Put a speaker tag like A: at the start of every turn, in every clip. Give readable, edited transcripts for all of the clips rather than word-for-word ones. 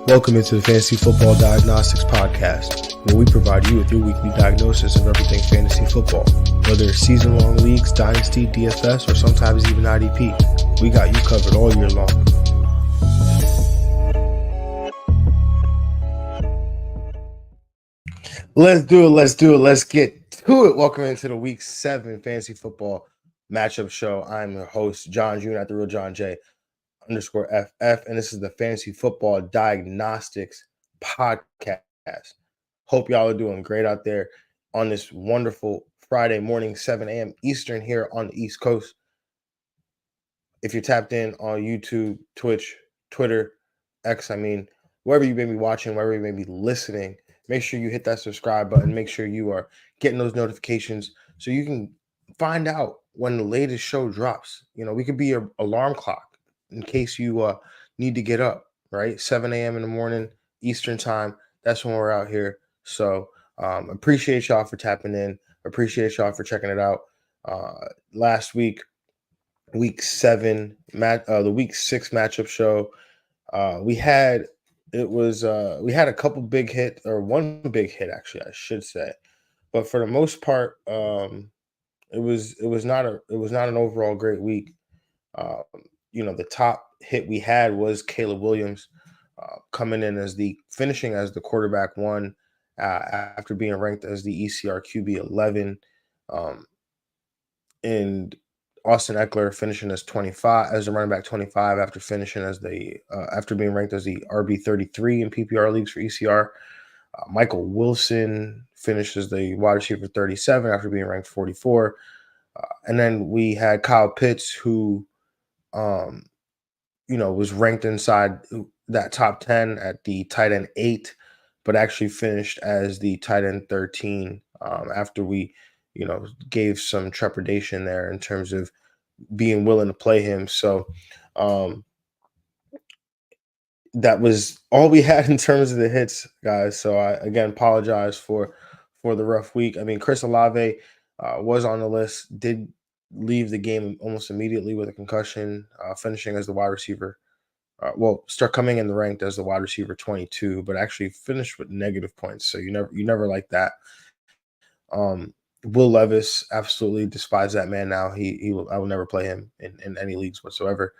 A: Welcome into the Fantasy Football Diagnostics Podcast, where we provide you with your weekly diagnosis of everything fantasy football. Whether it's season-long leagues, dynasty, DFS, or sometimes even IDP, we got you covered all year long. Let's do it. Let's get to it. Welcome into the Week 7 Fantasy Football Matchup Show. I'm your host, Jon Jeune, at the real Jon J _FF, and this is the Fantasy Football Diagnostics Podcast. Hope y'all are doing great out there on this wonderful Friday morning, 7 a.m. Eastern here on the East Coast. If you're tapped in on YouTube, Twitch, Twitter, X, wherever you may be watching, wherever you may be listening, make sure you hit that subscribe button. Make sure you are getting those notifications so you can find out when the latest show drops. You know, we could be your alarm clock in case you need to get up, right? 7 a.m. in the morning, Eastern time. That's when we're out here. So appreciate y'all for tapping in. Appreciate y'all for checking it out. Last week, Week 7, the Week 6 matchup show, we had a couple big hits, or one big hit, actually, I should say. But for the most part, it was not an overall great week. The top hit we had was Caleb Williams coming in finishing as the quarterback one after being ranked as the ECR QB 11, and Austin Eckler finishing as 25 as the running back 25 after finishing as after being ranked as the RB 33 in PPR leagues for ECR. Michael Wilson finishes the wide receiver 37 after being ranked 44. And then we had Kyle Pitts, who was ranked inside that top 10 at the tight end 8, but actually finished as the tight end 13 after we, gave some trepidation there in terms of being willing to play him. So that was all we had in terms of the hits, guys. So I, again, apologize for the rough week. Chris Olave was on the list, did leave the game almost immediately with a concussion, finishing as the wide receiver. Start coming in the ranked as the wide receiver 22, but actually finished with negative points. So you never like that. Will Levis, absolutely despise that man now. I will never play him in any leagues whatsoever.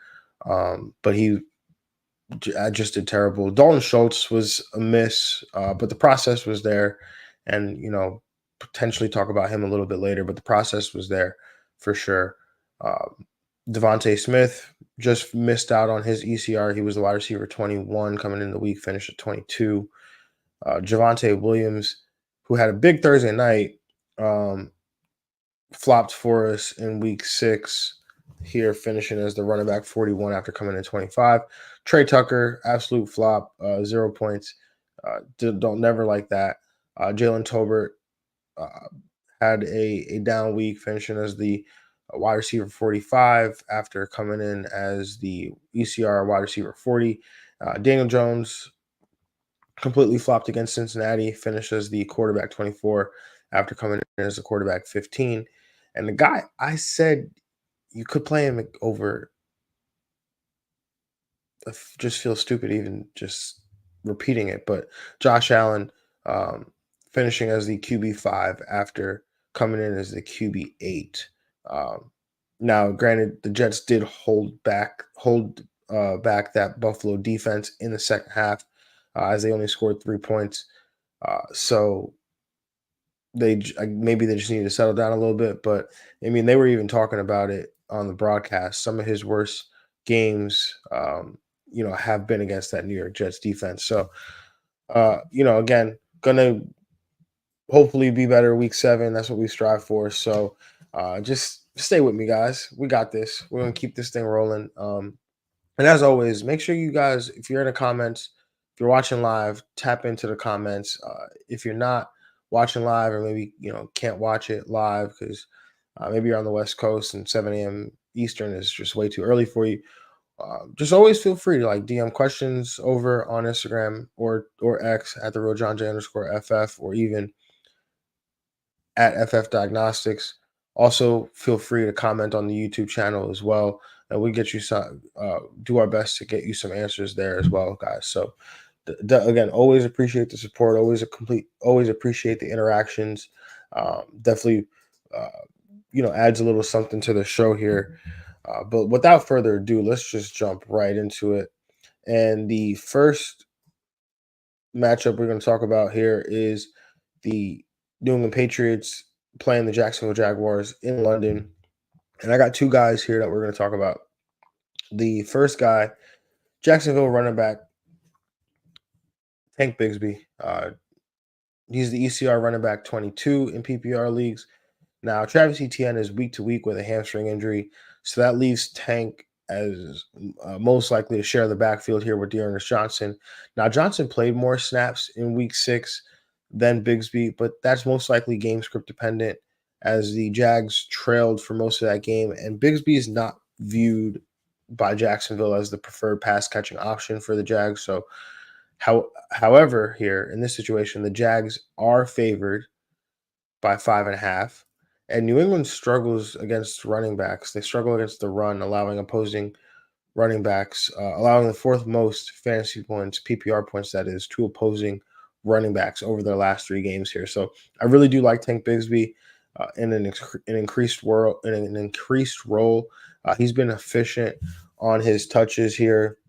A: But he just did terrible. Dalton Schultz was a miss, but the process was there, and potentially talk about him a little bit later. But the process was there for sure. Devontae Smith just missed out on his ECR. He was the wide receiver 21 coming in the week, finished at 22. Javonte Williams, who had a big Thursday night, flopped for us in week 6 here, finishing as the running back 41 after coming in 25. Trey Tucker, absolute flop, 0 points. Don't never like that. Jalen Tolbert had a down week, finishing as the wide receiver 45 after coming in as the ECR wide receiver 40. Daniel Jones completely flopped against Cincinnati, finished as the quarterback 24 after coming in as the quarterback 15. And the guy I said you could play him over, I just feel stupid even just repeating it, but Josh Allen finishing as the QB5 after coming in as the QB8. Now, granted, the Jets did hold back that Buffalo defense in the second half, as they only scored 3 points. So maybe they just need to settle down a little bit. But they were even talking about it on the broadcast. Some of his worst games, have been against that New York Jets defense. So, again, gonna hopefully be better week 7. That's what we strive for. So, just stay with me, guys. We got this. We're gonna keep this thing rolling. And as always, make sure you guys, if you're in the comments, if you're watching live, tap into the comments. If you're not watching live, or maybe can't watch it live because maybe you're on the West Coast and 7 a.m. Eastern is just way too early for you, just always feel free to DM questions over on Instagram or X at the real Jon J _FF, or even at FF Diagnostics. Also, feel free to comment on the YouTube channel as well, and we get you some. Do our best to get you some answers there as well, guys. So, Again, always appreciate the support. Always appreciate the interactions. Definitely, uh, adds a little something to the show here. But without further ado, let's just jump right into it. And the first matchup we're going to talk about here is the New England Patriots playing the Jacksonville Jaguars in London. And I got two guys here that we're going to talk about. The first guy, Jacksonville running back Tank Bigsby. He's the ECR running back 22 in PPR leagues. Now, Travis Etienne is week to week with a hamstring injury, so that leaves Tank as most likely to share the backfield here with Dearness Johnson. Now, Johnson played more snaps in week 6 than Bigsby, but that's most likely game script dependent as the Jags trailed for most of that game, and Bigsby is not viewed by Jacksonville as the preferred pass catching option for the Jags. So, however, here in this situation, the Jags are favored by 5.5. And New England struggles against running backs. They struggle against the run, allowing opposing running backs, allowing the fourth most fantasy points, PPR points, that is, to opposing running backs over their last 3 games here. So I really do like Tank Bigsby in an increased role. He's been efficient on his touches here.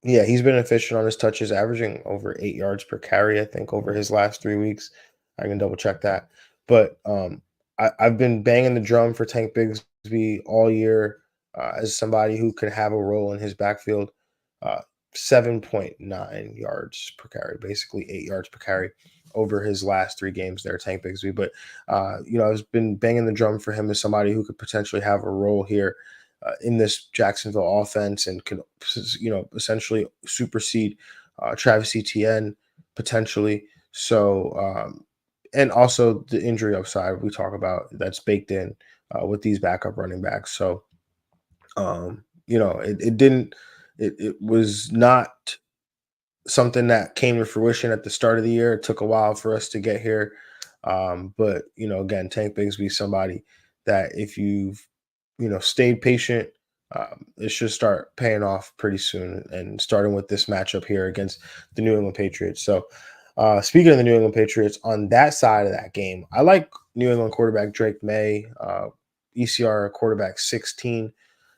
A: Yeah, he's been efficient on his touches, averaging over 8 yards per carry, I think, over his last 3 weeks. I can double check that. But I've been banging the drum for Tank Bigsby all year as somebody who could have a role in his backfield. 7.9 yards per carry, basically 8 yards per carry over his last 3 games there, Tank Bigsby. But, I've been banging the drum for him as somebody who could potentially have a role here in this Jacksonville offense and could, essentially supersede Travis Etienne potentially. So, and also the injury upside we talk about that's baked in with these backup running backs. So, it was not something that came to fruition at the start of the year. It took a while for us to get here. But, again, Tank Bigsby, somebody that if you've, stayed patient, it should start paying off pretty soon. And starting with this matchup here against the New England Patriots. So, speaking of the New England Patriots, on that side of that game, I like New England quarterback Drake May, ECR quarterback 16.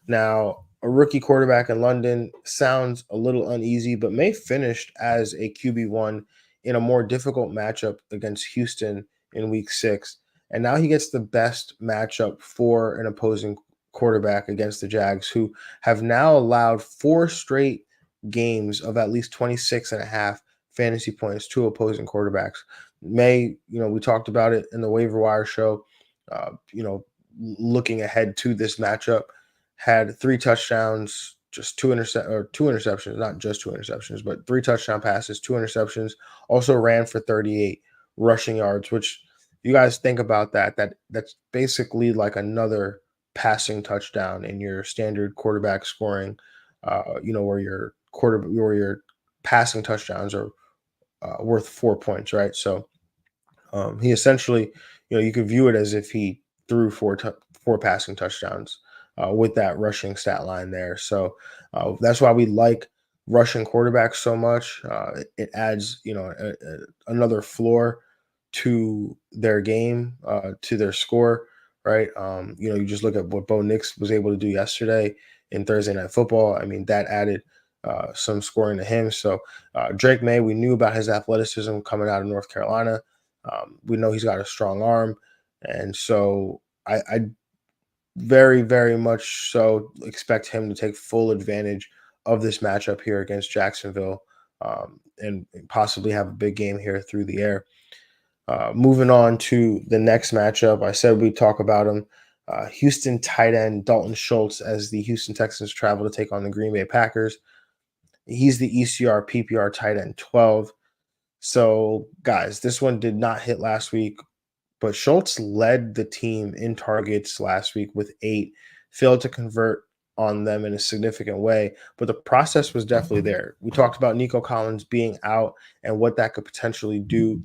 A: Now, a rookie quarterback in London sounds a little uneasy, but May finished as a QB1 in a more difficult matchup against Houston in week 6. And now he gets the best matchup for an opposing quarterback against the Jags, who have now allowed 4 straight games of at least 26.5 fantasy points to opposing quarterbacks. May, we talked about it in the waiver wire show, looking ahead to this matchup, had 3 touchdowns, just 2 interceptions, not just 2 interceptions, but 3 touchdown passes, 2 interceptions. Also ran for 38 rushing yards, which you guys think about that's basically like another passing touchdown in your standard quarterback scoring. Where your passing touchdowns are worth 4 points, right? So he essentially, you could view it as if he threw 4 passing touchdowns with that rushing stat line there. So that's why we like rushing quarterbacks so much. It adds, another floor to their game, to their score, right? You just look at what Bo Nix was able to do yesterday in Thursday Night Football. I mean, that added some scoring to him. So Drake May, we knew about his athleticism coming out of North Carolina. We know he's got a strong arm. And so I very, very much so expect him to take full advantage of this matchup here against Jacksonville, and possibly have a big game here through the air. Moving on to the next matchup, I said we'd talk about him. Houston tight end Dalton Schultz as the Houston Texans travel to take on the Green Bay Packers. He's the ECR PPR tight end 12. So, guys, this one did not hit last week, but Schultz led the team in targets last week with 8, failed to convert on them in a significant way, but the process was definitely there. We talked about Nico Collins being out and what that could potentially do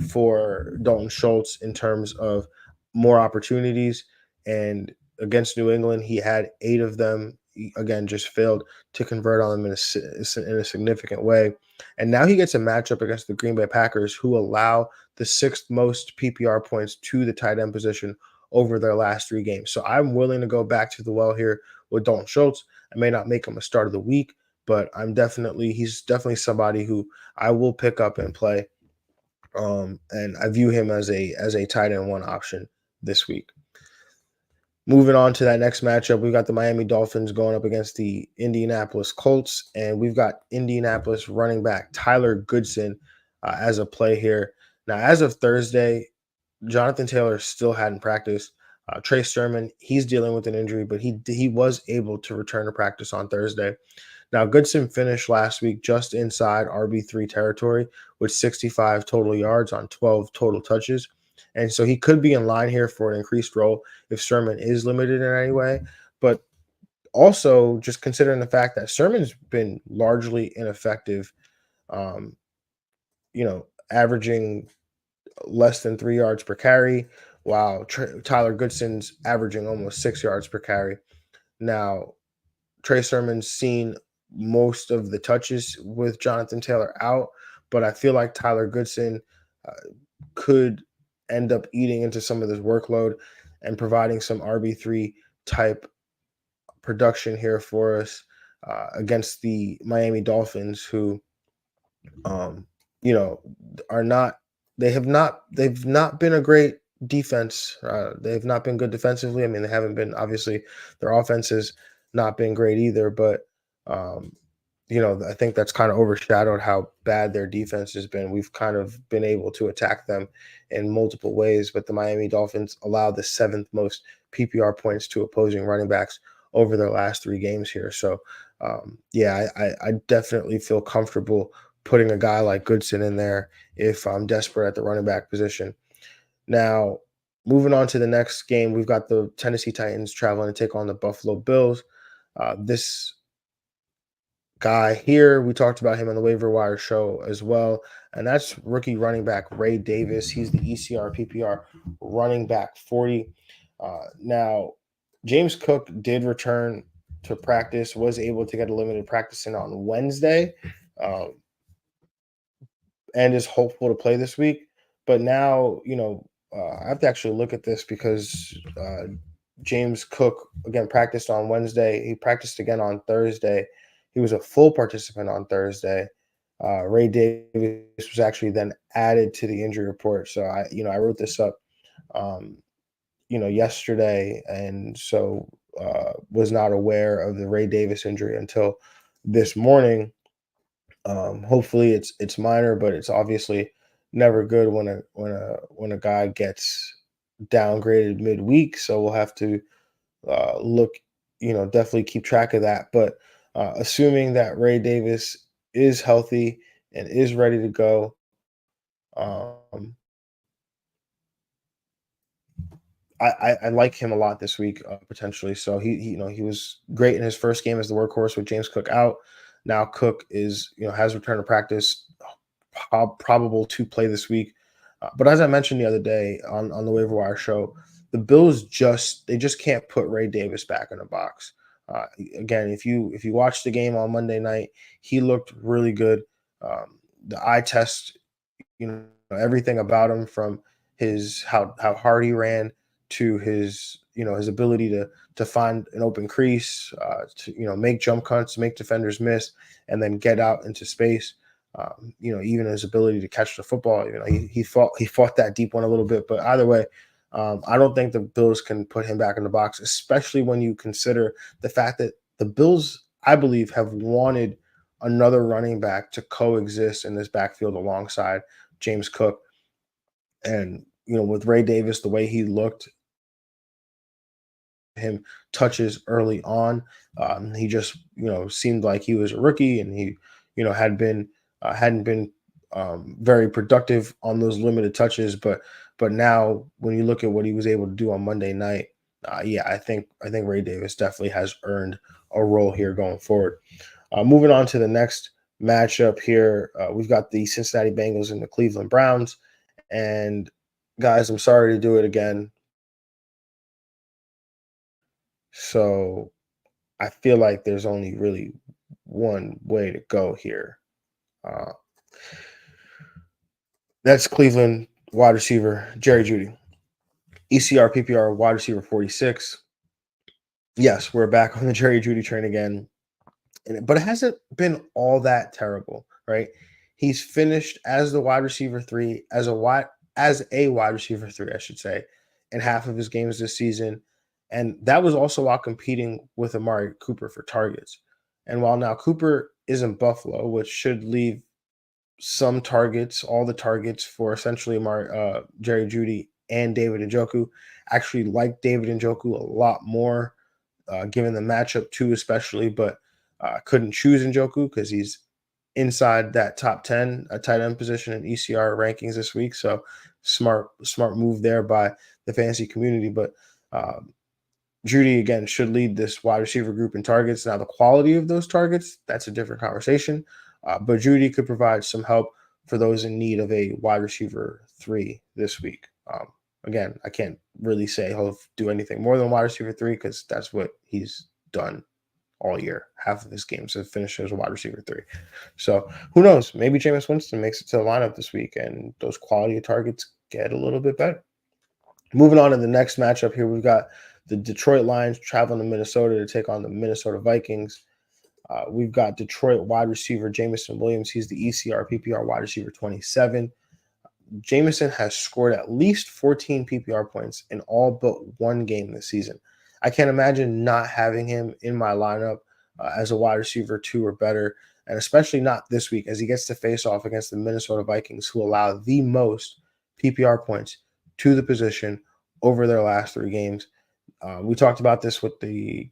A: for Dalton Schultz in terms of more opportunities. And against New England, he had 8 of them he, again, just failed to convert on them in a significant way. And now he gets a matchup against the Green Bay Packers, who allow the sixth most PPR points to the tight end position over their last three games. So I'm willing to go back to the well here with Dalton Schultz. I may not make him a start of the week, but he's definitely somebody who I will pick up and play. And I view him as a tight end one option this week. Moving on to that next matchup, we've got the Miami Dolphins going up against the Indianapolis Colts, and we've got Indianapolis running back Tyler Goodson as a play here. Now, as of Thursday, Jonathan Taylor still hadn't practiced. Trey Sermon, he's dealing with an injury, but he was able to return to practice on Thursday. Now, Goodson finished last week just inside RB3 territory with 65 total yards on 12 total touches. And so he could be in line here for an increased role if Sermon is limited in any way. But also, just considering the fact that Sermon's been largely ineffective, um, averaging less than 3 yards per carry, while Tyler Goodson's averaging almost 6 yards per carry. Now, Trey Sermon's seen most of the touches with Jonathan Taylor out, but I feel like Tyler Goodson uh, could end up eating into some of this workload and providing some RB3 type production here for us against the Miami Dolphins, who um, you know, are not they've not been a great defense. They've not been good defensively. I mean, they haven't been obviously their offense has not been great either, but um, I think that's kind of overshadowed how bad their defense has been. We've kind of been able to attack them in multiple ways, but the Miami Dolphins allow the seventh most PPR points to opposing running backs over their last three games here. So, yeah, I definitely feel comfortable putting a guy like Goodson in there if I'm desperate at the running back position. Now, moving on to the next game, we've got the Tennessee Titans traveling to take on the Buffalo Bills. This guy here, we talked about him on the waiver wire show as well, and that's rookie running back Ray Davis. He's the ECR PPR running back 40. Now, James Cook did return to practice, was able to get a limited practice in on Wednesday. Um, and is hopeful to play this week. But now, I have to actually look at this because James Cook again practiced on Wednesday. He practiced again on Thursday. He was a full participant on Thursday. Ray Davis was actually then added to the injury report. So I wrote this up, um, yesterday, and so was not aware of the Ray Davis injury until this morning. Hopefully it's minor, but it's obviously never good when a guy gets downgraded midweek. So we'll have to look, definitely keep track of that. But assuming that Ray Davis is healthy and is ready to go, um, I like him a lot this week potentially. So he was great in his first game as the workhorse with James Cook out. Now Cook is has returned to practice, probable to play this week. But as I mentioned the other day on the waiver wire show, the Bills just can't put Ray Davis back in the box. Again, if you watch the game on Monday night, he looked really good. The eye test, everything about him from his how hard he ran to his ability to find an open crease, to make jump cuts, make defenders miss, and then get out into space. Even his ability to catch the football. He fought that deep one a little bit, but either way, I don't think the Bills can put him back in the box, especially when you consider the fact that the Bills, I believe, have wanted another running back to coexist in this backfield alongside James Cook. And with Ray Davis, the way he looked, him touches early on, he just seemed like he was a rookie, and he hadn't been very productive on those limited touches. But now when you look at what he was able to do on Monday night, yeah, I think Ray Davis definitely has earned a role here going forward. Moving on to the next matchup here, we've got the Cincinnati Bengals and the Cleveland Browns. And guys, I'm sorry to do it again. So I feel like there's only really one way to go here. Uh, that's Cleveland wide receiver Jerry Jeudy. ECR PPR wide receiver 46. Yes, we're back on the Jerry Jeudy train again. But it hasn't been all that terrible, right? He's finished as the wide receiver 3, as a wide receiver 3, I should say, in half of his games this season. And that was also while competing with Amari Cooper for targets. And while now Cooper is in Buffalo, which should leave some targets, all the targets for essentially Jerry Jeudy and David Njoku. Actually like David Njoku a lot more, given the matchup too, especially, but couldn't choose Njoku because he's inside that top 10 tight end position in ECR rankings this week. So smart move there by the fantasy community. But Jeudy, again, should lead this wide receiver group in targets. Now, the quality of those targets, that's a different conversation. But Jeudy could provide some help for those in need of a wide receiver 3 this week. Again, I can't really say he'll do anything more than wide receiver 3 because that's what he's done all year. Half of his games have finished as a wide receiver 3. So who knows? Maybe Jameis Winston makes it to the lineup this week and those quality of targets get a little bit better. Moving on to the next matchup here, we've got the Detroit Lions traveling to Minnesota to take on the Minnesota Vikings. We've got Detroit wide receiver Jameson Williams. He's the ECR PPR wide receiver 27. Jameson has scored at least 14 PPR points in all but one game this season. I can't imagine not having him in my lineup as a wide receiver 2 or better, and especially not this week as he gets to face off against the Minnesota Vikings, who allow the most PPR points to the position over their last 3 games. We talked about this with the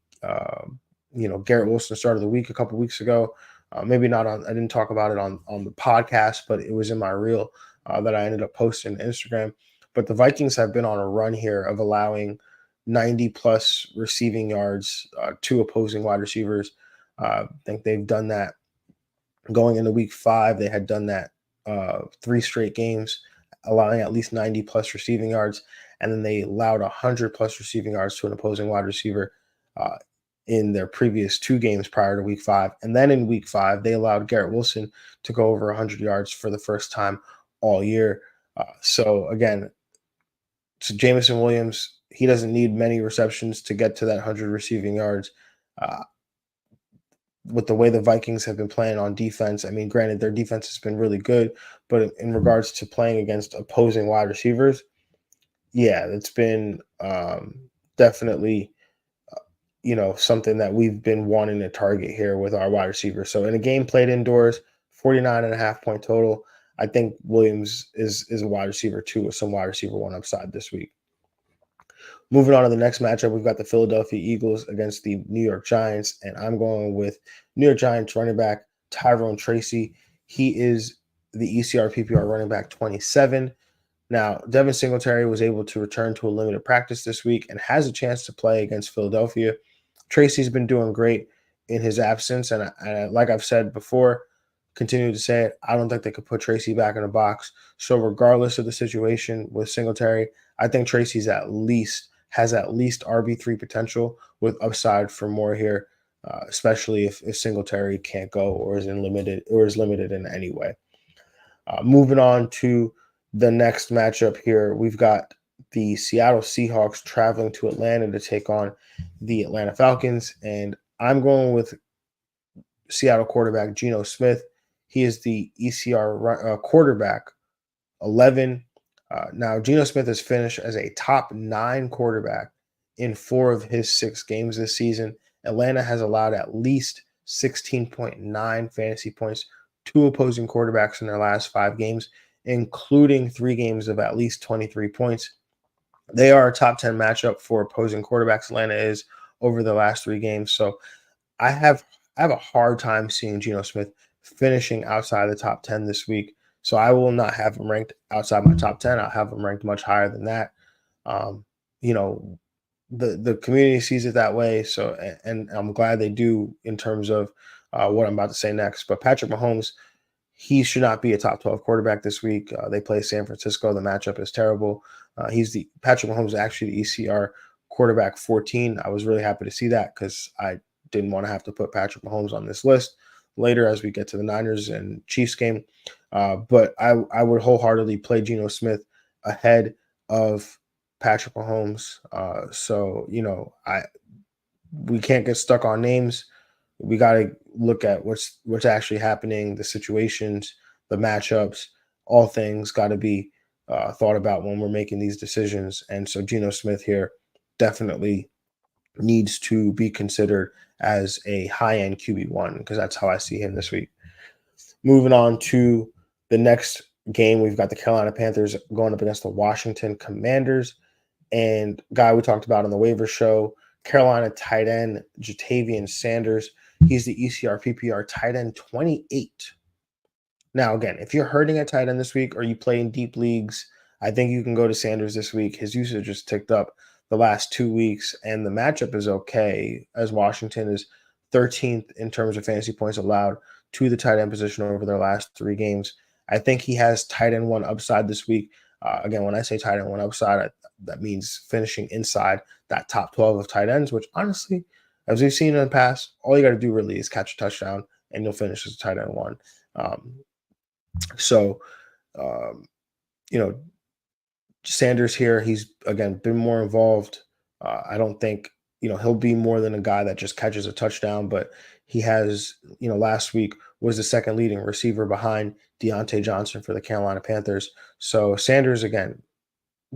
A: Garrett Wilson start of the week a couple weeks ago. Maybe not on. I didn't talk about it on the podcast, but it was in my reel that I ended up posting to Instagram. But the Vikings have been on a run here of allowing 90 plus receiving yards to opposing wide receivers. I think they've done that going into week 5. They had done that 3 straight games, allowing at least 90 plus receiving yards. And then they allowed 100 plus receiving yards to an opposing wide receiver in their previous 2 games prior to week 5. And then in week 5, they allowed Garrett Wilson to go over 100 yards for the first time all year. So again, to Jameson Williams, he doesn't need many receptions to get to that 100 receiving yards. With the way the Vikings have been playing on defense, I mean, granted, their defense has been really good, but in regards to playing against opposing wide receivers, yeah, it's been definitely something that we've been wanting to target here with our wide receivers. So in a game played indoors, 49.5-point total, I think Williams is a wide receiver 2 with some wide receiver 1 upside this week. Moving on to the next matchup, we've got the Philadelphia Eagles against the New York Giants, and I'm going with New York Giants running back Tyrone Tracy. He is the ECR PPR running back 27. Now, Devin Singletary was able to return to a limited practice this week and has a chance to play against Philadelphia. Tracy's been doing great in his absence, and like I've said before, continue to say it, I don't think they could put Tracy back in the box. So regardless of the situation with Singletary, I think Tracy's has at least RB3 potential with upside for more here, especially if Singletary can't go or is limited in any way. Moving on to the next matchup here, we've got the Seattle Seahawks traveling to Atlanta to take on the Atlanta Falcons, and I'm going with Seattle quarterback Geno Smith. He is the ECR quarterback 11. Now, Geno Smith has finished as a top 9 quarterback in 4 of his 6 games this season. Atlanta has allowed at least 16.9 fantasy points to opposing quarterbacks in their last 5 games, including 3 games of at least 23 points. They are a top 10 matchup for opposing quarterbacks. Atlanta is over the last 3 games. So I have a hard time seeing Geno Smith finishing outside the top 10 this week. So I will not have him ranked outside my top 10. I'll have him ranked much higher than that. The community sees it that way. So, and I'm glad they do in terms of what I'm about to say next. But Patrick Mahomes, he should not be a top 12 quarterback this week. They play San Francisco. The matchup is terrible. Patrick Mahomes is actually the ECR quarterback 14. I was really happy to see that because I didn't want to have to put Patrick Mahomes on this list later as we get to the Niners and Chiefs game. But I would wholeheartedly play Geno Smith ahead of Patrick Mahomes. So we can't get stuck on names. We got to look at what's actually happening, the situations, the matchups, all things got to be thought about when we're making these decisions. And so Geno Smith here definitely needs to be considered as a high-end QB1 because that's how I see him this week. Moving on to the next game, we've got the Carolina Panthers going up against the Washington Commanders. And guy we talked about on the waiver show, Carolina tight end Jatavian Sanders. He's the ECR PPR tight end 28. Now, again, if you're hurting at tight end this week or you play in deep leagues, I think you can go to Sanders this week. His usage just ticked up the last 2 weeks, and the matchup is okay as Washington is 13th in terms of fantasy points allowed to the tight end position over their last 3 games. I think he has tight end 1 upside this week. Again, when I say tight end 1 upside, that means finishing inside that top 12 of tight ends, which honestly, as we've seen in the past, all you got to do really is catch a touchdown and you'll finish as a tight end 1. So, Sanders here, he's, again, been more involved. I don't think, he'll be more than a guy that just catches a touchdown, but he has, last week was the second leading receiver behind Deontay Johnson for the Carolina Panthers. So Sanders, again,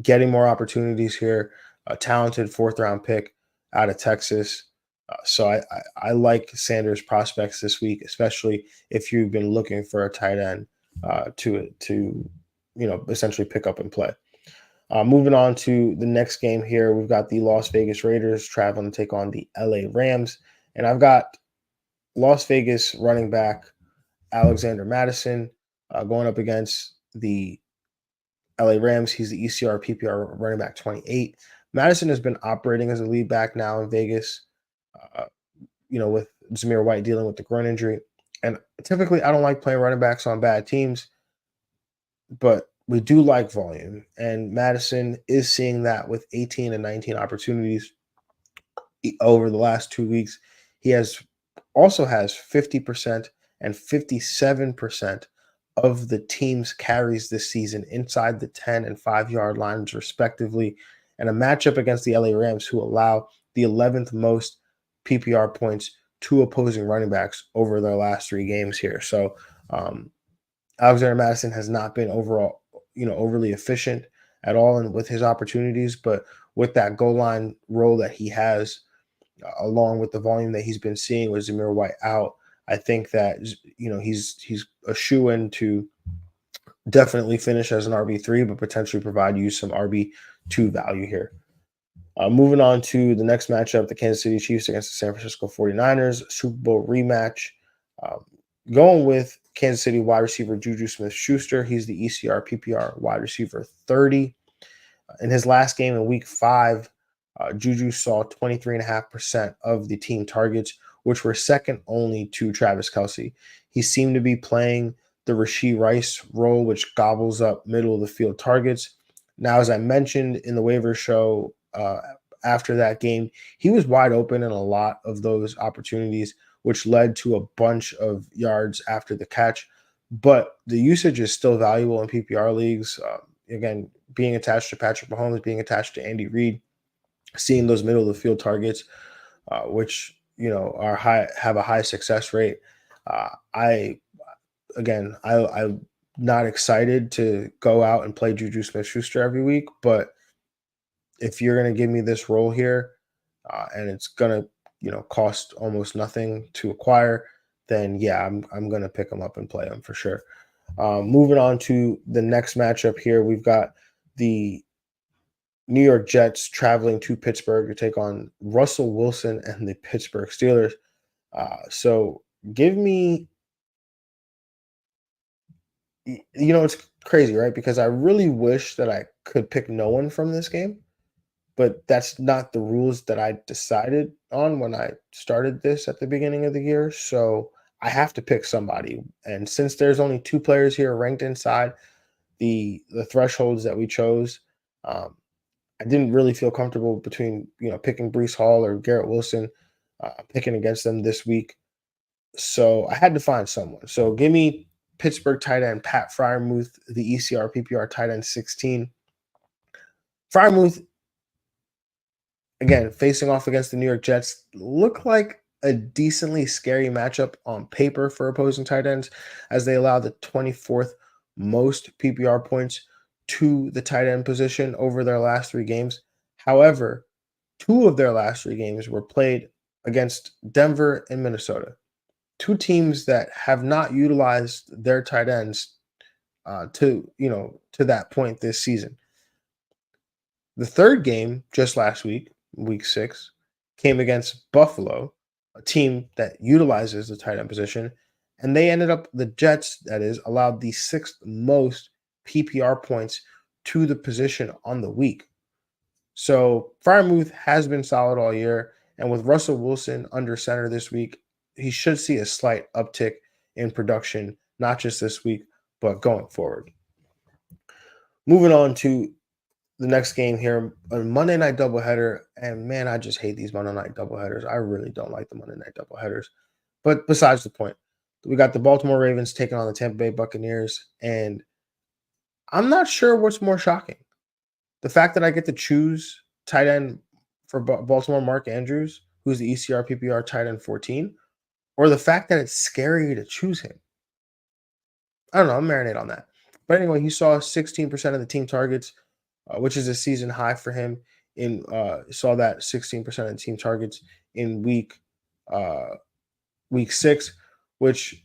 A: getting more opportunities here, a talented 4th-round pick out of Texas. So I like Sanders' prospects this week, especially if you've been looking for a tight end to essentially pick up and play. Moving on to the next game here, we've got the Las Vegas Raiders traveling to take on the LA Rams. And I've got Las Vegas running back Alexander Mattison going up against the LA Rams. He's the ECR PPR running back 28. Madison has been operating as a lead back now in Vegas, with Zamir White dealing with the groin injury. And typically I don't like playing running backs on bad teams, but we do like volume. And Madison is seeing that with 18 and 19 opportunities over the last 2 weeks. He also has 50% and 57% of the team's carries this season inside the 10 and 5-yard lines, respectively, and a matchup against the LA Rams, who allow the 11th most PPR points to opposing running backs over their last 3 games here. So Alexander Mattison has not been overly efficient at all with his opportunities, but with that goal line role that he has, along with the volume that he's been seeing with Zamir White out, I think that he's a shoe-in to definitely finish as an RB3, but potentially provide you some RB2 value here. Moving on to the next matchup, the Kansas City Chiefs against the San Francisco 49ers, Super Bowl rematch. Going with Kansas City wide receiver Juju Smith-Schuster. He's the ECR PPR wide receiver 30. In his last game in week 5, Juju saw 23.5% of the team targets, which were second only to Travis Kelce. He seemed to be playing the Rashee Rice role, which gobbles up middle of the field targets. Now, as I mentioned in the waiver show after that game, he was wide open in a lot of those opportunities, which led to a bunch of yards after the catch. But the usage is still valuable in PPR leagues. Again, being attached to Patrick Mahomes, being attached to Andy Reid, seeing those middle of the field targets, which are have a high success rate. I'm not excited to go out and play Juju Smith-Schuster every week, but if you're going to give me this role here, and it's going to cost almost nothing to acquire, then yeah, I'm going to pick him up and play him for sure. Moving on to the next matchup here, we've got the New York Jets traveling to Pittsburgh to take on Russell Wilson and the Pittsburgh Steelers. So give me, it's crazy, right? Because I really wish that I could pick no one from this game, but that's not the rules that I decided on when I started this at the beginning of the year. So I have to pick somebody. And since there's only 2 players here ranked inside the thresholds that we chose, I didn't really feel comfortable between, picking Breece Hall or Garrett Wilson. picking against them this week. So I had to find someone. So give me Pittsburgh tight end Pat Freiermuth, the ECR PPR tight end 16. Freiermuth, again, facing off against the New York Jets, look like a decently scary matchup on paper for opposing tight ends, as they allow the 24th most PPR points to the tight end position over their last 3 games. However, 2 of their last 3 games were played against Denver and Minnesota, 2 teams that have not utilized their tight ends to that point this season. The third game just last week, week 6, came against Buffalo, a team that utilizes the tight end position, and they ended up, the Jets, that is, allowed the 6th most PPR points to the position on the week. So Freiermuth has been solid all year, and with Russell Wilson under center this week, he should see a slight uptick in production, not just this week, but going forward. Moving on to the next game here, a Monday night doubleheader, and man, I just hate these Monday night doubleheaders. I really don't like the Monday night doubleheaders. But besides the point, we got the Baltimore Ravens taking on the Tampa Bay Buccaneers, and I'm not sure what's more shocking. The fact that I get to choose tight end for Baltimore, Mark Andrews, who's the ECR PPR tight end 14, or the fact that it's scary to choose him. I don't know. I'm marinate on that. But anyway, he saw 16% of the team targets, which is a season high for him. Saw that 16% of the team targets in week 6, which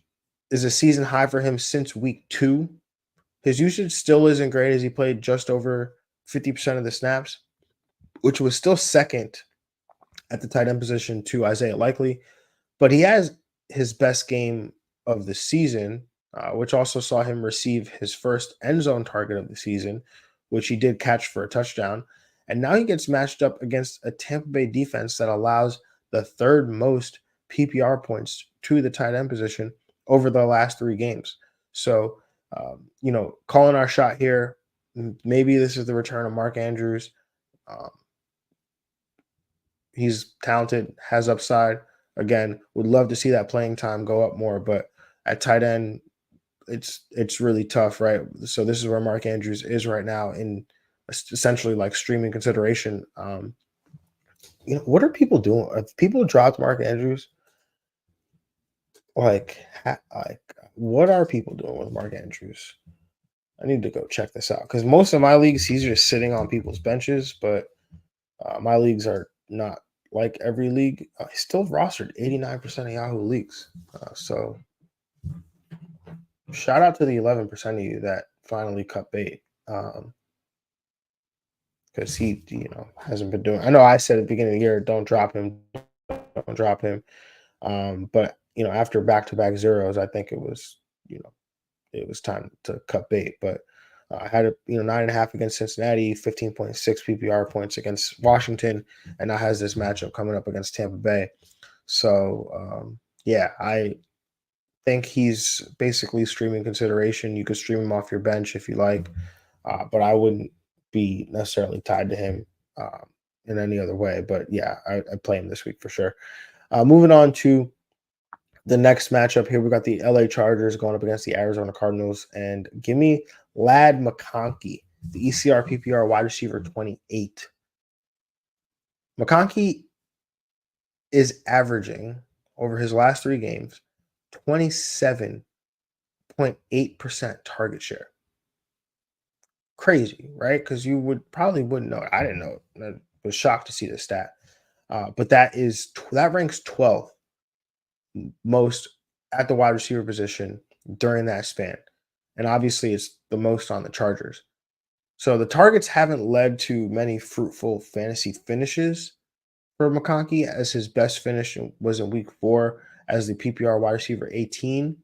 A: is a season high for him since week 2. His usage still isn't great, as he played just over 50% of the snaps, which was still second at the tight end position to Isaiah Likely. But he has his best game of the season, which also saw him receive his first end zone target of the season, which he did catch for a touchdown. And now he gets matched up against a Tampa Bay defense that allows the 3rd most PPR points to the tight end position over the last 3 games. So, calling our shot here, maybe this is the return of Mark Andrews. He's talented, has upside. Again, would love to see that playing time go up more, but at tight end, it's really tough, right? So this is where Mark Andrews is right now, in essentially like streaming consideration. What are people doing? If people dropped Mark Andrews, like what are people doing with Mark Andrews? I need to go check this out, because most of my leagues he's just sitting on people's benches, but my leagues are not like every league. He's still rostered 89% of Yahoo leagues. So shout out to the 11% of you that finally cut bait. Because he, hasn't been doing. I know I said at the beginning of the year, don't drop him, don't drop him. But after back-to-back zeros, I think it was time to cut bait. But I had a 9.5 against Cincinnati, 15.6 PPR points against Washington, and now has this matchup coming up against Tampa Bay. So I think he's basically streaming consideration. You could stream him off your bench if you like, but I wouldn't be necessarily tied to him in any other way. But yeah, I play him this week for sure. Moving on to the next matchup here, we got the LA Chargers going up against the Arizona Cardinals, and give me Ladd McConkey, the ECR PPR wide receiver 28. McConkey is averaging over his last 3 games 27.8% target share. Crazy, right? Because you wouldn't know it. I didn't know it. I was shocked to see this stat. But that ranks 12th most at the wide receiver position during that span. And obviously it's the most on the Chargers. So the targets haven't led to many fruitful fantasy finishes for McConkey, as his best finish was in week 4 as the PPR wide receiver 18.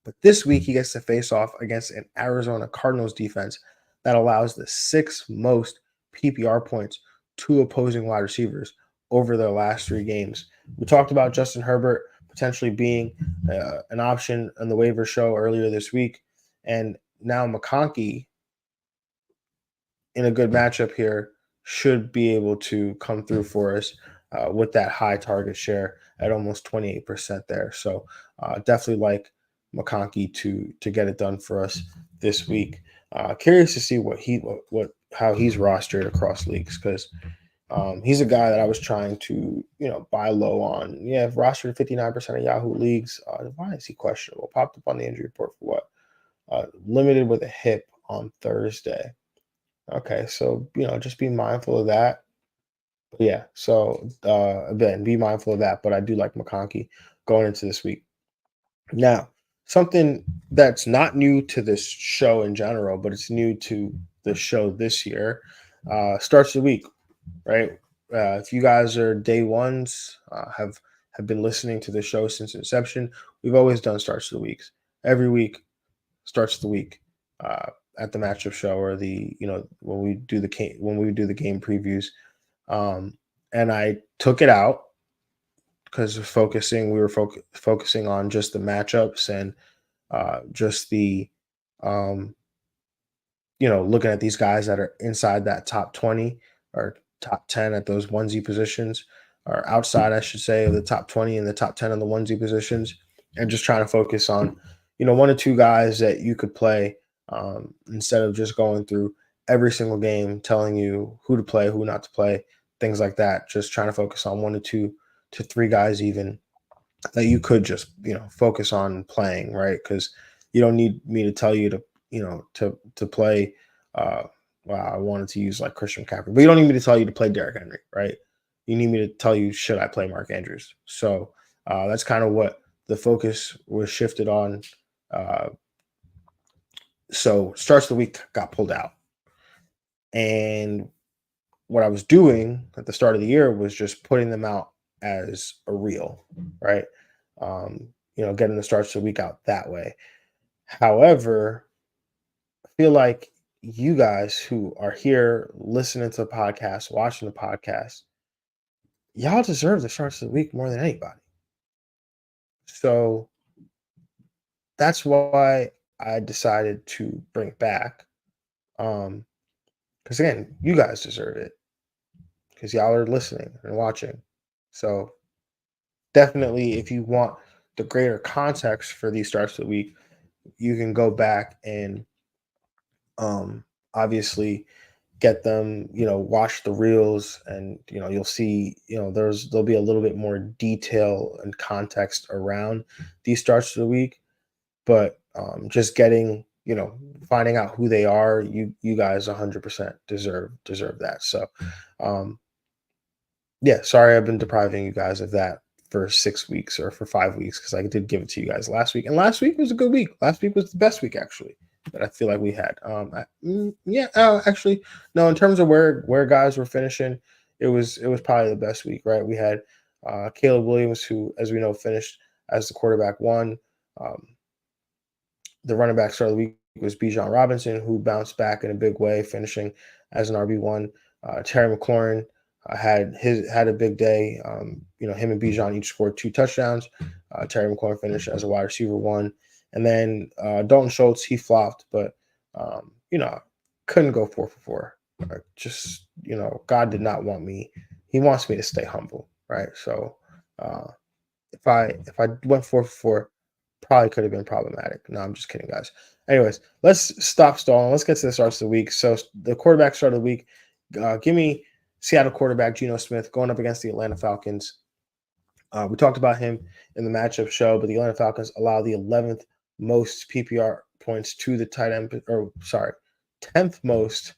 A: But this week he gets to face off against an Arizona Cardinals defense that allows the 6th most PPR points to opposing wide receivers over their last 3 games. We talked about Justin Herbert potentially being an option on the waiver show earlier this week, and now McConkey, in a good matchup here, should be able to come through for us. with that high target share at almost 28% there. So definitely like McConkey to get it done for us this week. Curious to see what how he's rostered across leagues, because he's a guy that I was trying to, buy low on. Yeah, rostered 59% of Yahoo leagues. Why is he questionable? Popped up on the injury report for what? Limited with a hip on Thursday. Okay, so just be mindful of that. Yeah, so again, be mindful of that. But I do like McConkey going into this week. Now, something that's not new to this show in general, but it's new to the show this year. Starts the week, right? If you guys are day ones, have been listening to the show since inception, we've always done starts of the weeks. Every week, starts of the week at the matchup show, or the when we do the game previews. And I took it out because we were focusing on just the matchups and just the um, looking at these guys that are inside that top 20 or top 10 at those onesie positions, or outside, I should say, of the top 20 and the top 10 of the onesie positions, and just trying to focus on, one or two guys that you could play, instead of just going through every single game, telling you who to play, who not to play, things like that. Just trying to focus on one or two to three guys even that you could just focus on playing, right? Because you don't need me to tell you to to play. uh well, I wanted to use like Christian McCaffrey, but you don't need me to tell you to play Derrick Henry, right? You need me to tell you, should I play Mark Andrews? So that's kind of what the focus was shifted on. uh so starts of the week got pulled out, and what I was doing at the start of the year was just putting them out as a reel, right? Getting the starts of the week out that way. However, I feel like you guys who are here listening to the podcast, watching the podcast, y'all deserve the starts of the week more than anybody. So that's why I decided to bring it back. Because again, you guys deserve it because y'all are listening and watching. So definitely, if you want the greater context for these starts of the week, you can go back and obviously get them, watch the reels, and you'll see, there'll be a little bit more detail and context around these starts of the week. But just getting, finding out who they are, you guys 100% deserve that. So yeah, sorry I've been depriving you guys of that for 6 weeks or for 5 weeks, because I did give it to you guys last week, and last week was a good week. Last week was the best week actually that I feel like we had. Yeah, actually, no. In terms of where guys were finishing, it was probably the best week, right? We had Caleb Williams, who, as we know, finished as the quarterback one. Um, the running back start of the week was Bijan Robinson, who bounced back in a big way, finishing as an RB1. Terry McLaurin had a big day. Him and Bijan each scored 2 touchdowns. Terry McLaurin finished as a wide receiver one, and then Dalton Schultz, he flopped, but couldn't go 4 for 4. Just God did not want me. He wants me to stay humble, right? So if I went 4 for 4, probably could have been problematic. No, I'm just kidding, guys. Anyways, let's stop stalling. Let's get to the starts of the week. So the quarterback start of the week, give me Seattle quarterback Geno Smith going up against the Atlanta Falcons. We talked about him in the matchup show, but the Atlanta Falcons allow the 11th most PPR points to the tight end, or sorry, 10th most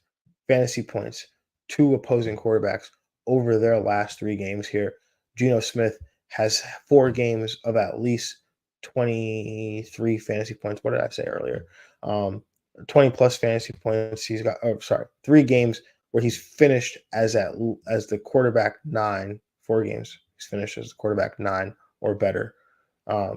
A: fantasy points to opposing quarterbacks over their last 3 games here. Geno Smith has 4 games of at least 23 fantasy points. What did I say earlier? 20 plus fantasy points. He's got, 3 games where he's finished as the quarterback 9. 4 games he's finished as the quarterback 9 or better.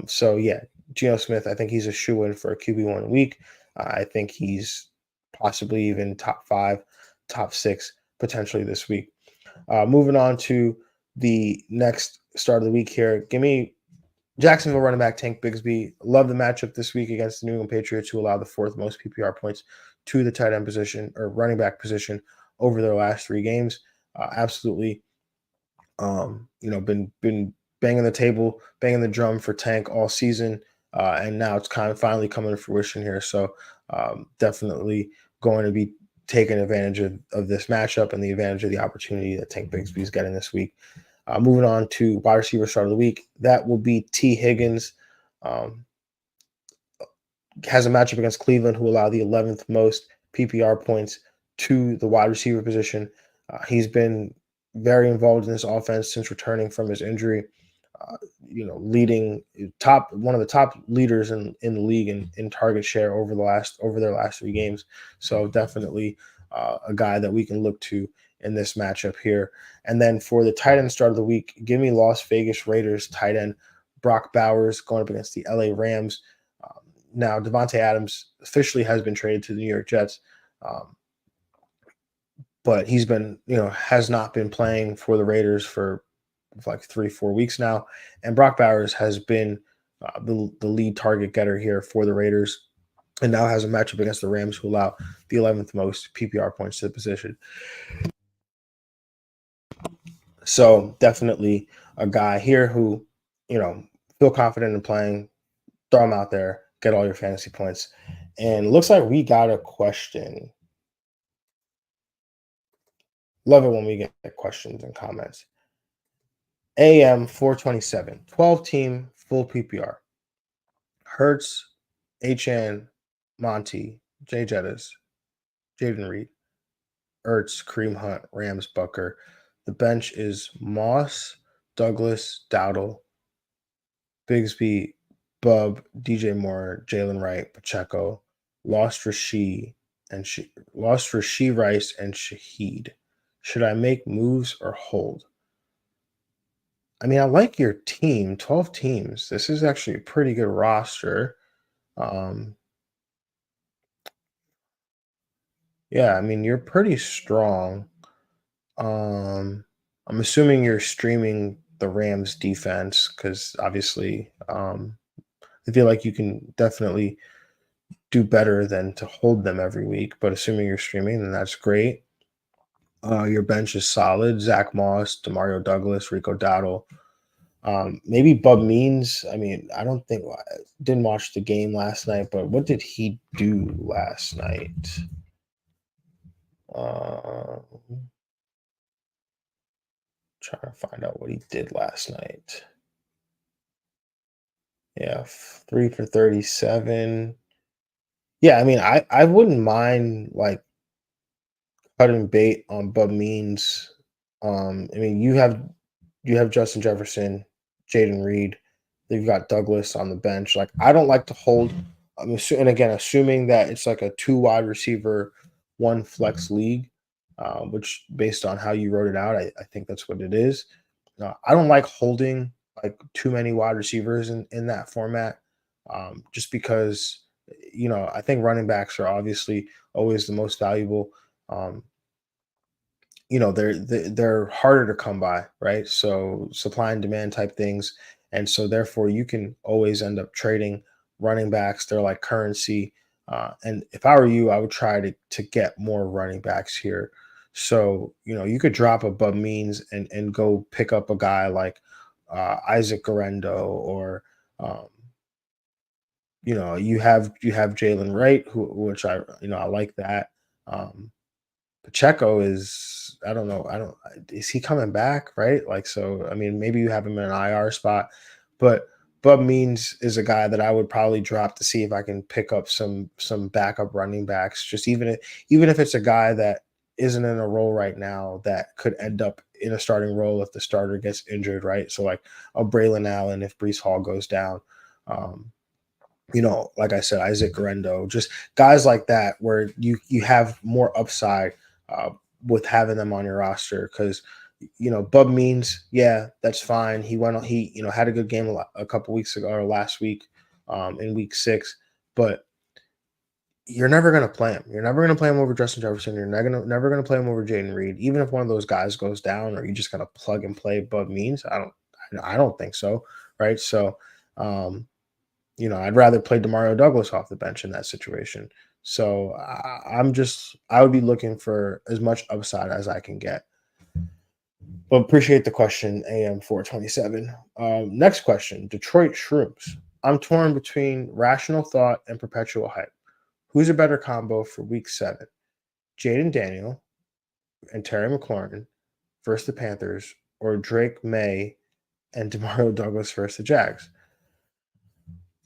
A: So yeah, Geno Smith, I think he's a shoe-in for a QB1 week. I think he's possibly even top 5, top 6 potentially this week. Moving on to the next start of the week here. Give me Jacksonville running back Tank Bigsby. Love the matchup this week against the New England Patriots, who allow the 4th most PPR points to the tight end position or running back position over their last 3 games. Absolutely Been banging the table, banging the drum for Tank all season, and now it's kind of finally coming to fruition here. So definitely going to be taking advantage of this matchup and the advantage of the opportunity that Tank Bigsby is getting this week. Moving on to wide receiver start of the week, that will be T. Higgins. Um, has a matchup against Cleveland, who allow the 11th most PPR points to the wide receiver position. He's been very involved in this offense since returning from his injury. Uh, leading one of the top leaders in the league in target share over their last 3 games. So definitely a guy that we can look to in this matchup here. And then for the tight end start of the week, give me Las Vegas Raiders tight end Brock Bowers going up against the LA Rams. Now, Devontae Adams officially has been traded to the New York Jets, but he's been, has not been playing for the Raiders for like 3-4 weeks now. And Brock Bowers has been the lead target getter here for the Raiders, and now has a matchup against the Rams, who allow the 11th most PPR points to the position. So definitely a guy here who, feel confident in playing, throw him out there, get all your fantasy points. And looks like we got a question. Love it when we get questions and comments. AM 427, 12 team, full PPR. Hertz, HN, Monty, Jay Jettis, Jaden Reed, Ertz, Kareem Hunt, Rams, Bucker. The bench is Moss, Douglas, Dowdle, Bigsby, Bub, DJ Moore, Jalen Wright, Pacheco, lost Rasheed Rice and Shaheed. Should I make moves or hold? I mean, I like your team, 12 teams. This is actually a pretty good roster. Um, yeah, I mean, you're pretty strong. I'm assuming you're streaming the Rams defense because obviously I feel like you can definitely do better than to hold them every week. But assuming you're streaming, then that's great. Your bench is solid. Zach Moss, Demario Douglas, Rico Dowdle. Maybe Bub Means. I mean, I don't think didn't watch the game last night, but what did he do last night? Trying to find out what he did last night. Yeah, 3 for 37. Yeah, I mean, I wouldn't mind like cutting bait on Bub Means. I mean, you have Justin Jefferson, Jaden Reed. They've got Douglas on the bench. Like, I don't like to hold. And again, assuming that it's like a 2 wide receiver, 1 flex league, which based on how you wrote it out, I think that's what it is. I don't like holding like too many wide receivers in that format, just because I think running backs are obviously always the most valuable. Um, they're harder to come by, right? So supply and demand type things, and so therefore you can always end up trading running backs. They're like currency. And if I were you, I would try to get more running backs here. So you could drop a Bub Means and go pick up a guy like Isaac Garendo, or um, you have Jalen Wright, which I like that. Pacheco is, I don't know. Is he coming back? Right. Like, so, I mean, maybe you have him in an IR spot, but Bub Means is a guy that I would probably drop to see if I can pick up some backup running backs. Just even if it's a guy that isn't in a role right now that could end up in a starting role if the starter gets injured, right? So like a Braylon Allen if Breece Hall goes down. Um, like I said, Isaac Garendo, just guys like that where you have more upside uh, with having them on your roster. Because Bub Means, yeah, that's fine. He had a good game a couple weeks ago or last week, in week 6, but you're never going to play him. You're never going to play him over Justin Jefferson. You're never going to play him over Jaden Reed. Even if one of those guys goes down, or you just got to plug and play Bub Means, I don't think so, right? So. I'd rather play Demario Douglas off the bench in that situation. So I would be looking for as much upside as I can get. But appreciate the question, AM427. Next question, Detroit Shrooms. I'm torn between rational thought and perpetual hype. Who's a better combo for week 7? Jaden Daniel and Terry McLaurin versus the Panthers, or Drake May and Demario Douglas versus the Jags?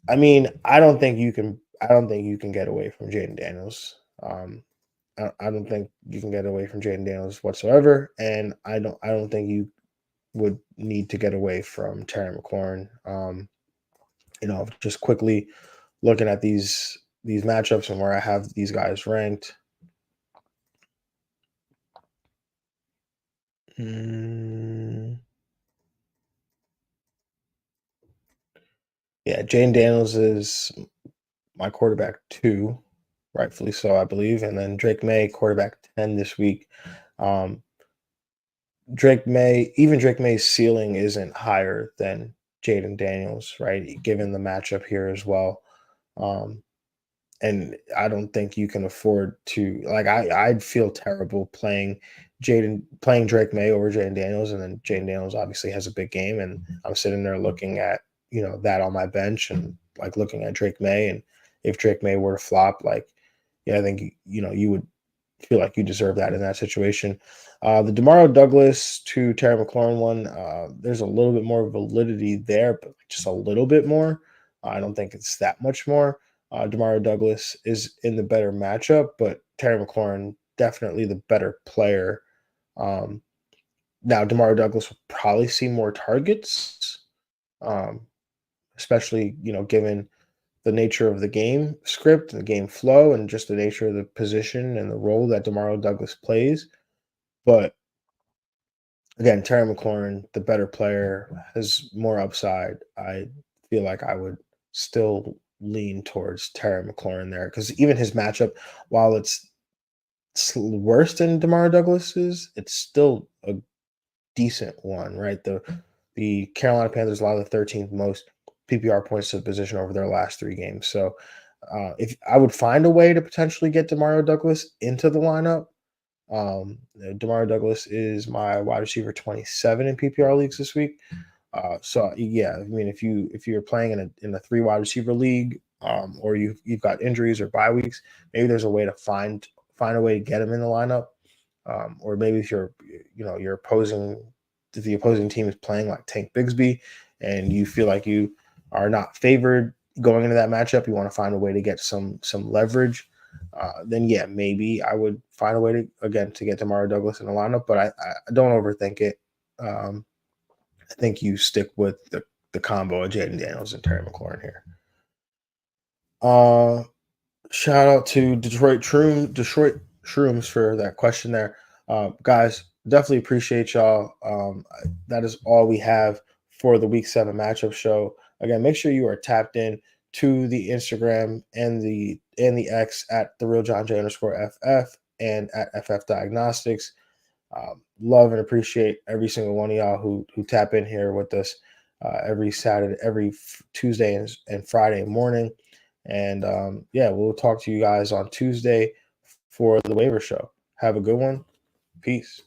A: I mean, I don't think you can. I don't think you can get away from Jaden Daniels. I don't think you can get away from Jaden Daniels whatsoever, and I don't think you would need to get away from Terry McLaurin. Just quickly looking at these matchups and where I have these guys ranked. Yeah, Jaden Daniels is my quarterback 2, rightfully so, I believe, and then Drake May, quarterback 10 this week. Drake May's ceiling isn't higher than Jaden Daniels, right? Given the matchup here as well. And I don't think you can afford to, like, I'd feel terrible playing Drake May over Jaden Daniels, and then Jaden Daniels obviously has a big game, and I'm sitting there looking at that on my bench and like looking at Drake May, and if Drake May were to flop, like, I think you would feel like you deserve that in that situation. The Demario Douglas to Terry McLaurin one, there's a little bit more validity there, but just a little bit more. I don't think it's that much more. Demario Douglas is in the better matchup, but Terry McLaurin definitely the better player. Now, Demario Douglas will probably see more targets, especially given the nature of the game script, the game flow, and just the nature of the position and the role that Demario Douglas plays. But again, Terry McLaurin, the better player, has more upside. I feel like I would still lean towards Terry McLaurin there because even his matchup, while it's worse than Demario Douglas's, it's still a decent one, right? The Carolina Panthers allow the 13th most PPR points to the position over their last 3 games. So if I would find a way to potentially get Demario Douglas into the lineup, Demario Douglas is my wide receiver 27 in PPR leagues this week. So yeah, I mean, if you're playing in a 3 wide receiver league, or you've got injuries or bye weeks, maybe there's a way to find a way to get him in the lineup. Or maybe if the opposing team is playing like Tank Bigsby and you feel like you are not favored going into that matchup, you want to find a way to get some leverage, then yeah, maybe I would find a way to get Demario Douglas in the lineup, but I don't overthink it. I think you stick with the combo of Jaden Daniels and Terry McLaurin here. Shout out to Detroit Shrooms for that question there. Guys, definitely appreciate y'all. That is all we have for the Week 7 matchup show. Again, make sure you are tapped in to the Instagram and the X at @TheRealJonJ_FF and at FF Diagnostics. Love and appreciate every single one of y'all who tap in here with us every Saturday, every Tuesday and Friday morning. And yeah, we'll talk to you guys on Tuesday for the waiver show. Have a good one. Peace.